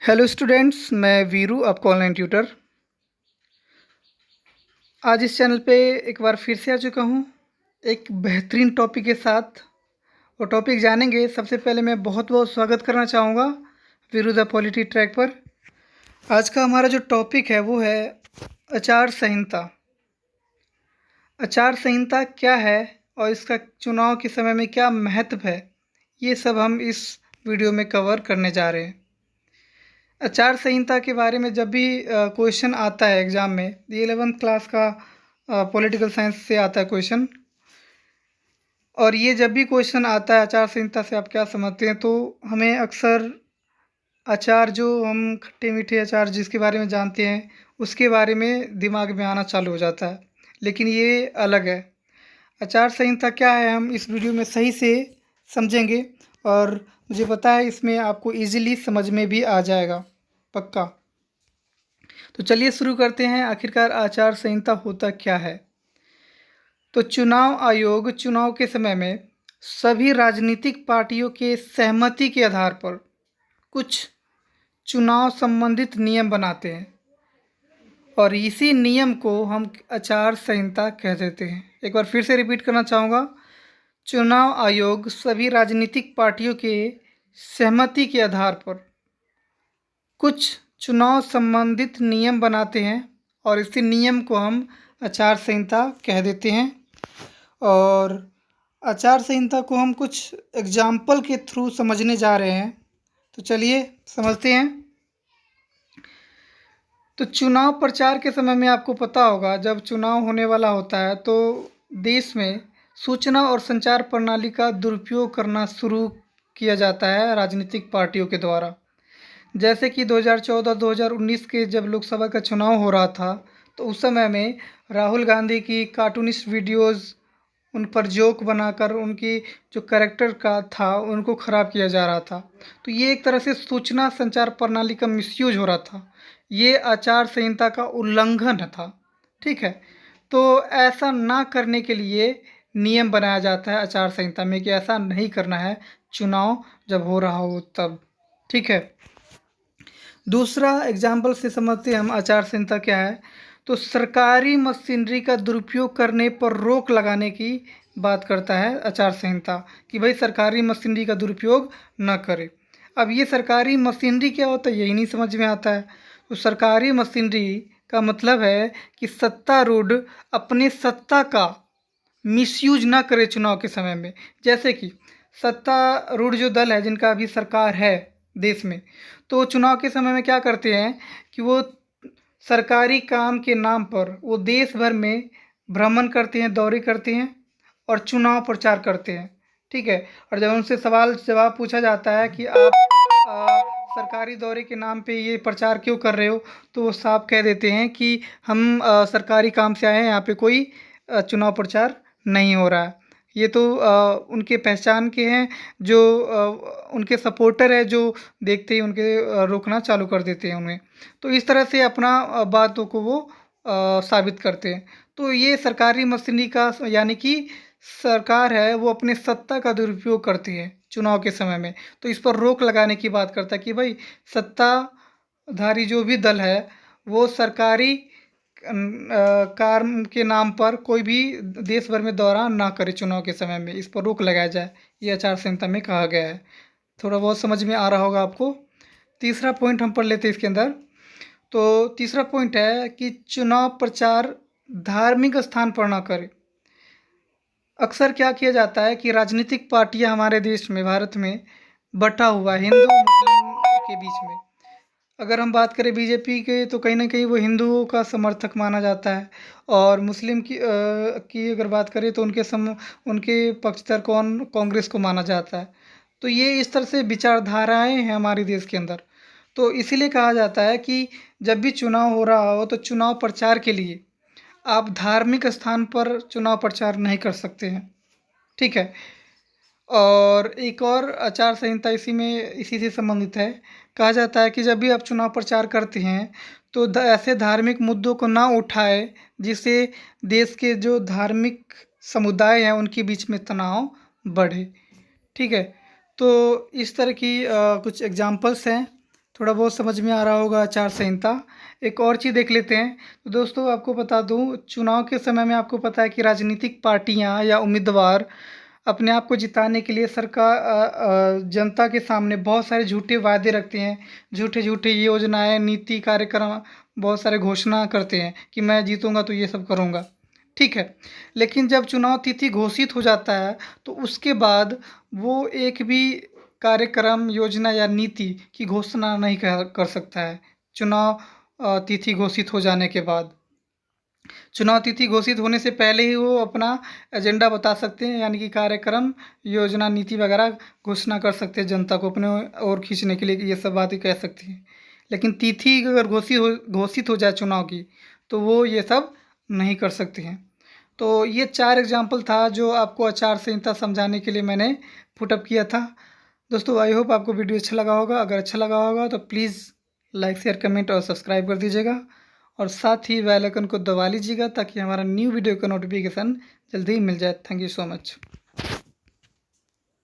Hello students, मैं वीरू, आपका online tutor. आज इस चैनल पे एक बार फिर से आ चुका हूँ एक बेहतरीन टॉपिक के साथ। वो टॉपिक जानेंगे। सबसे पहले मैं बहुत बहुत स्वागत करना चाहूँगा वीरू द पॉलिटी ट्रैक पर। आज का हमारा जो टॉपिक है वो है आचार संहिता। आचार संहिता क्या है और इसका चुनाव के समय में क्या महत्व है, ये सब हम इस वीडियो में कवर करने जा रहे हैं। आचार संहिता के बारे में जब भी क्वेश्चन आता है एग्ज़ाम में, ये 11th क्लास का पॉलिटिकल साइंस से आता है क्वेश्चन। और ये जब भी क्वेश्चन आता है आचार संहिता से आप क्या समझते हैं, तो हमें अक्सर अचार, जो हम खट्टे मीठे अचार जिसके बारे में जानते हैं, उसके बारे में दिमाग में आना चालू हो जाता है। लेकिन ये अलग है। आचार संहिता क्या है हम इस वीडियो में सही से समझेंगे और मुझे पता है इसमें आपको इजीली समझ में भी आ जाएगा, पक्का। तो चलिए शुरू करते हैं। आखिरकार आचार संहिता होता क्या है? तो चुनाव आयोग चुनाव के समय में सभी राजनीतिक पार्टियों के सहमति के आधार पर कुछ चुनाव संबंधित नियम बनाते हैं और इसी नियम को हम आचार संहिता कह देते हैं। एक बार फिर से रिपीट करना चाहूँगा। चुनाव आयोग सभी राजनीतिक पार्टियों के सहमति के आधार पर कुछ चुनाव संबंधित नियम बनाते हैं और इसी नियम को हम आचार संहिता कह देते हैं। और आचार संहिता को हम कुछ एग्जाम्पल के थ्रू समझने जा रहे हैं। तो चलिए समझते हैं। तो चुनाव प्रचार के समय में आपको पता होगा, जब चुनाव होने वाला होता है तो देश में सूचना और संचार प्रणाली का दुरुपयोग करना शुरू किया जाता है राजनीतिक पार्टियों के द्वारा। जैसे कि 2014-2019 के जब लोकसभा का चुनाव हो रहा था, तो उस समय में राहुल गांधी की कार्टूनिस्ट वीडियोस, उन पर जोक बनाकर उनकी जो कैरेक्टर का था उनको ख़राब किया जा रहा था। तो ये एक तरह से सूचना संचार प्रणाली का मिसयूज हो रहा था। ये आचार संहिता का उल्लंघन था, ठीक है। तो ऐसा ना करने के लिए नियम बनाया जाता है आचार संहिता में कि ऐसा नहीं करना है चुनाव जब हो रहा हो तब, ठीक है। दूसरा एग्जाम्पल से समझते हैं हम आचार संहिता क्या है। तो सरकारी मशीनरी का दुरुपयोग करने पर रोक लगाने की बात करता है आचार संहिता कि भाई सरकारी मशीनरी का दुरुपयोग न करे। अब ये सरकारी मशीनरी क्या होता है यही नहीं समझ में आता है। तो सरकारी मशीनरी का मतलब है कि सत्तारूढ़ अपने सत्ता का मिसयूज ना करे चुनाव के समय में। जैसे कि सत्तारूढ़ जो दल है, जिनका अभी सरकार है देश में, तो चुनाव के समय में क्या करते हैं कि वो सरकारी काम के नाम पर वो देश भर में भ्रमण करते हैं, दौरे करते हैं और चुनाव प्रचार करते हैं, ठीक है। और जब उनसे सवाल जवाब पूछा जाता है कि आप सरकारी दौरे के नाम पे ये प्रचार क्यों कर रहे हो, तो वो साफ कह देते हैं कि हम सरकारी काम से आए हैं, यहाँ पे कोई चुनाव प्रचार नहीं हो रहा है। ये तो उनके पहचान के हैं, जो उनके सपोर्टर है, जो देखते ही उनके रोकना चालू कर देते हैं उन्हें। तो इस तरह से अपना बातों को वो साबित करते हैं। तो ये सरकारी मशीनरी का, यानी कि सरकार है वो अपने सत्ता का दुरुपयोग करती है चुनाव के समय में। तो इस पर रोक लगाने की बात करता है कि भाई सत्ताधारी जो भी दल है वो सरकारी काम के नाम पर कोई भी देश भर में दौरा ना करे चुनाव के समय में, इस पर रोक लगाया जाए। ये आचार संहिता में कहा गया है। थोड़ा बहुत समझ में आ रहा होगा आपको। तीसरा पॉइंट हम पढ़ लेते हैं इसके अंदर। तो तीसरा पॉइंट है कि चुनाव प्रचार धार्मिक स्थान पर ना करे। अक्सर क्या किया जाता है कि राजनीतिक पार्टियां हमारे देश में, भारत में बटा हुआ है हिंदू मुस्लिम के बीच में। अगर हम बात करें बीजेपी के, तो कहीं ना कहीं वो हिंदुओं का समर्थक माना जाता है। और मुस्लिम की अगर बात करें तो उनके पक्षधर कांग्रेस को माना जाता है। तो ये इस तरह से विचारधाराएं हैं हमारे देश के अंदर। तो इसीलिए कहा जाता है कि जब भी चुनाव हो रहा हो तो चुनाव प्रचार के लिए आप धार्मिक स्थान पर चुनाव प्रचार नहीं कर सकते हैं, ठीक है। और एक और आचार संहिता इसी से संबंधित है। कहा जाता है कि जब भी आप चुनाव प्रचार करते हैं तो ऐसे धार्मिक मुद्दों को ना उठाए जिससे देश के जो धार्मिक समुदाय हैं उनके बीच में तनाव बढ़े, ठीक है। तो इस तरह की कुछ एग्जाम्पल्स हैं थोड़ा बहुत समझ में आ रहा होगा आचार संहिता। एक और चीज़ देख लेते हैं। तो दोस्तों आपको बता दूं, चुनाव के समय में आपको पता है कि राजनीतिक पार्टियां या उम्मीदवार अपने आप को जिताने के लिए जनता के सामने बहुत सारे झूठे वादे रखते हैं, झूठे झूठे योजनाएं, नीति, कार्यक्रम, बहुत सारे घोषणा करते हैं कि मैं जीतूंगा तो ये सब करूंगा। ठीक है, लेकिन जब चुनाव तिथि घोषित हो जाता है तो उसके बाद वो एक भी कार्यक्रम, योजना या नीति की घोषणा नहीं कर सकता है। चुनाव तिथि घोषित हो जाने के बाद, चुनाव तिथि घोषित होने से पहले ही वो अपना एजेंडा बता सकते हैं, यानी कि कार्यक्रम, योजना, नीति वगैरह घोषणा कर सकते हैं जनता को अपने ओर खींचने के लिए, कि ये सब बातें कह सकते हैं। लेकिन तिथि अगर घोषित हो जाए चुनाव की, तो वो ये सब नहीं कर सकते हैं। तो ये 4 एग्जाम्पल था जो आपको आचार संहिता समझाने के लिए मैंने पुटअप किया था। दोस्तों आई होप आपको वीडियो अच्छा लगा होगा। अगर अच्छा लगा होगा तो प्लीज़ लाइक, शेयर, कमेंट और सब्सक्राइब कर दीजिएगा, और साथ ही बेल आइकन को दबा लीजिएगा ताकि हमारा न्यू वीडियो का नोटिफिकेशन जल्दी ही मिल जाए। Thank you so much.